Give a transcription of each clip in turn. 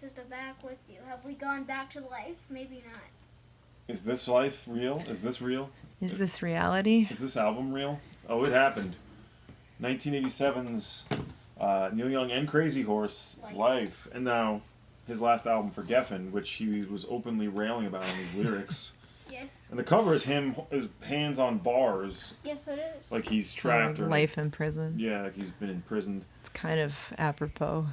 us to back with you. Have we gone back to life? Maybe not. Is this life real? Is this real? Is this reality? Is this album real? Oh, it happened. 1987's Neil Young and Crazy Horse, Life. And now his last album for Geffen, which he was openly railing about in his lyrics. Yes. And the cover is him, his hands on bars. Yes, it is. Like he's trapped. Or life in prison. Yeah, like he's been imprisoned. It's kind of apropos.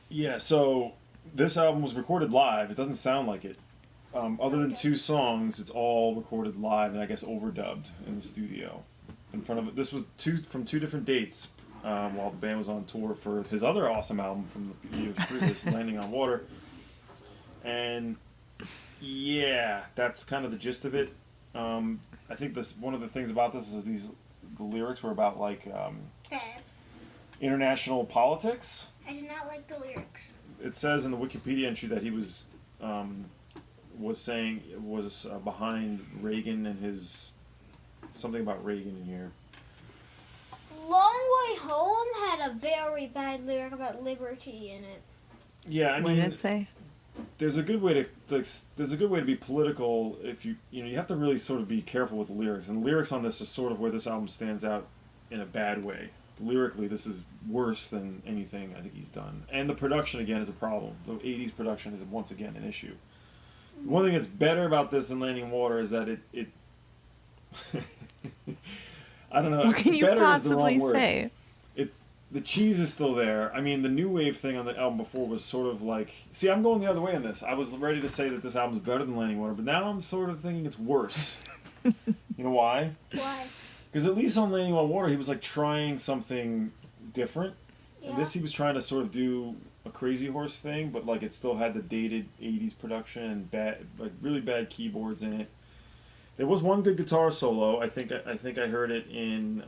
Yeah, so this album was recorded live. It doesn't sound like it. Other than 2 songs, it's all recorded live and I guess overdubbed in the studio. In front of it. This was from 2 different dates while the band was on tour for his other awesome album from the years previous, Landing on Water. And yeah, that's kind of the gist of it. I think one of the things about this is the lyrics were about like international politics. I did not like the lyrics. It says in the Wikipedia entry that he was saying was behind Reagan and his something about Reagan in here. Long Way Home had a very bad lyric about liberty in it. Yeah, I mean, what did it say? There's a good way to be political if you have to really sort of be careful with the lyrics. And the lyrics on this is sort of where this album stands out in a bad way. Lyrically, this is worse than anything I think he's done. And the production, again, is a problem. The 80s production is, once again, an issue. One thing that's better about this than Landing in Water is that it I don't know. What can you possibly say? The cheese is still there. I mean, the new wave thing on the album before was sort of like... See, I'm going the other way on this. I was ready to say that this album is better than Landing in Water, but now I'm sort of thinking it's worse. You know why? Why? Because at least on Landing on Water, he was like trying something different. Yeah. And this, he was trying to sort of do a Crazy Horse thing, but like it still had the dated 80s production and really bad keyboards in it. There was one good guitar solo. I think I heard it in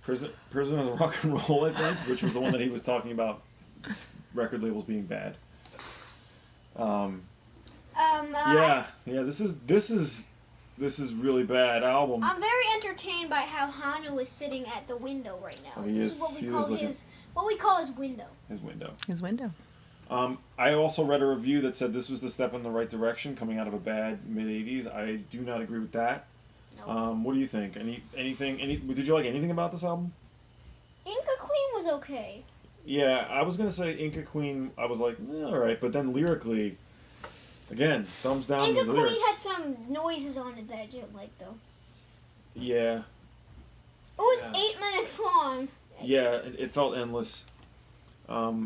Prison of Rock and Roll, I think, which was the one that he was talking about record labels being bad. Yeah. This is really bad album. I'm very entertained by how Hanu is sitting at the window right now. Oh, this is what we call his window. His window. His window. I also read a review that said this was the step in the right direction coming out of a bad mid-80s. I do not agree with that. No. What do you think? Did you like anything about this album? Inca Queen was okay. Yeah, I was going to say Inca Queen, I was like, alright, but then lyrically, again, thumbs down Inca these Queen lyrics. had some noises on it that I didn't like, though. Yeah. It was 8 minutes long. Yeah, it felt endless.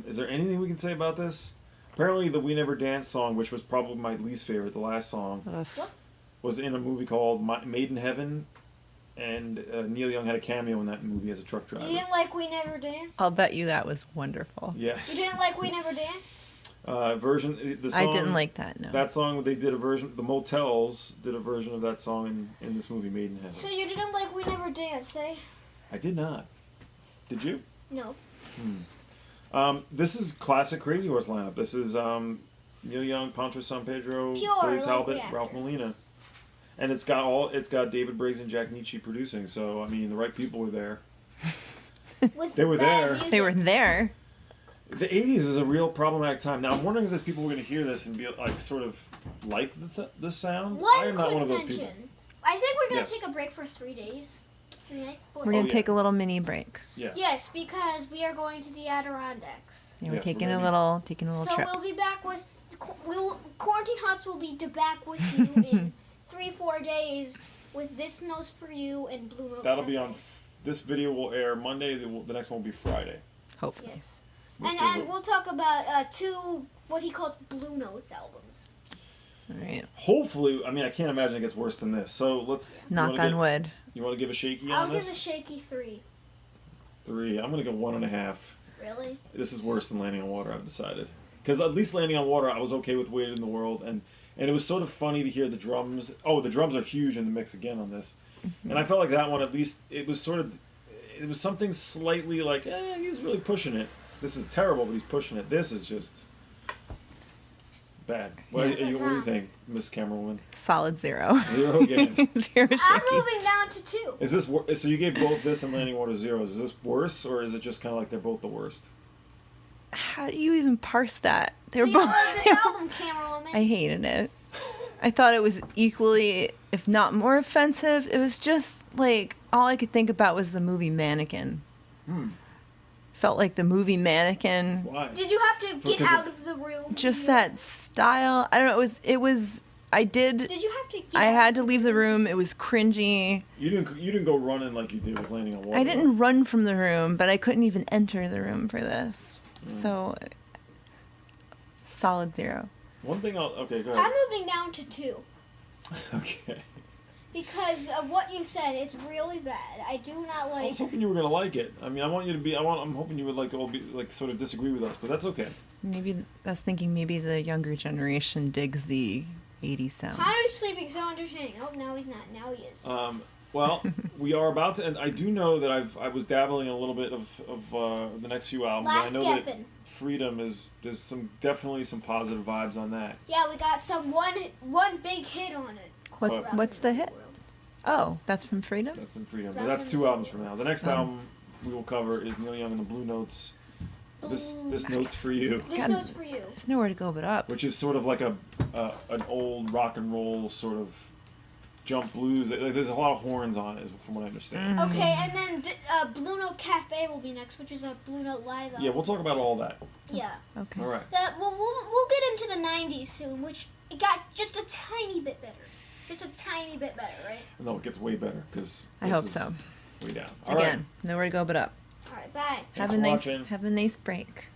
Is there anything we can say about this? Apparently the We Never Dance song, which was probably my least favorite, the last song, was in a movie called Made in Heaven, and Neil Young had a cameo in that movie as a truck driver. You didn't like We Never Danced? I'll bet you that was wonderful. Yes. You didn't like We Never Danced? The song, I didn't like that, no. That song, they did a version, the Motels did a version of that song in this movie, Made in Heaven. So you didn't like We Never Danced, eh? I did not. Did you? No. This is classic Crazy Horse lineup. This is Neil Young, Pancho San Pedro, Corey Talbot, Ralph Molina. And it's got David Briggs and Jack Nietzsche producing, so I mean the right people were there. They were there. Music. They were there. The 80s was a real problematic time. Now I'm wondering if there's people who are going to hear this and be like sort of like the sound. I am not one of those people. I think we're going to take a break for 3 days. We're going to take a little mini break. Yeah. Yes, because we are going to the Adirondacks. Yeah, we're taking a little trip. So we'll be back with Quarantine Huts will be back with you in 3-4 days with This Snow's For You and Blue Note. That'll be on. This video will air Monday. The next one will be Friday. Hopefully. Yes. And we'll talk about 2 what he calls Blue Notes albums. All right. Hopefully, I mean, I can't imagine it gets worse than this. So let's knock on wood. You want to give a shaky on this? I'll give a shaky 3. 3. I'm gonna go 1.5. Really? This is worse than Landing on Water, I've decided. Because at least Landing on Water, I was okay with Weighted in the World, and it was sort of funny to hear the drums. Oh, the drums are huge in the mix again on this. Mm-hmm. And I felt like that one, at least, it was something slightly like, he's really pushing it. This is terrible, but he's pushing it. This is just bad. What do you think, Miss Camerawoman? Solid 0. 0 again. 0 shaky. I'm moving down to 2. Is this so? You gave both this and Landing Water 0s. Is this worse, or is it just kind of like they're both the worst? how do you even parse that? They So were you don't both. like this album, Camera Woman? I hated it. I thought it was equally, if not more offensive. It was just like all I could think about was the movie Mannequin. Felt like the movie Mannequin. Why? Did you have to get Because out of- of the room? Just that style. I don't know. It was. I did. Did you have to get I out had of to leave the room. It was cringy. You didn't go running like you did with Landing on Water. I didn't run from the room, but I couldn't even enter the room for this. So, solid 0. One thing okay, go I'm ahead. moving down to 2. Okay. Because of what you said, it's really bad. I do not I like. was hoping you were gonna like it. I mean, I'm hoping you would sort of disagree with us, but that's okay. Maybe I was thinking maybe the younger generation digs the 80s sound. Henry's sleeping so entertaining. Oh, now he's not. Now he is. Well, we are about to end. I do know that I was dabbling in a little bit of the next few albums. Last and I know Geffen. that Freedom there's definitely some positive vibes on that. Yeah, we got one big hit on it. What's the hit? Oh, that's from Freedom? That's in Freedom. But that's 2 albums from now. The next album we will cover is Neil Young and the Blue Notes. This note's for you, This goes for you. There's nowhere to go but up. which is sort of like an old rock and roll sort of jump blues. There's a lot of horns on it, from what I understand. Okay, and then Blue Note Cafe will be next, which is a Blue Note live album. Yeah, we'll talk about all that. Yeah. Okay. All right. We'll get into the 90s soon, which it got just a tiny bit better. Just a tiny bit better, right? No, it gets way better because I hope so. Way down. All right. Again, nowhere to go but up. Alright, bye. Thanks for watching. Have a nice break.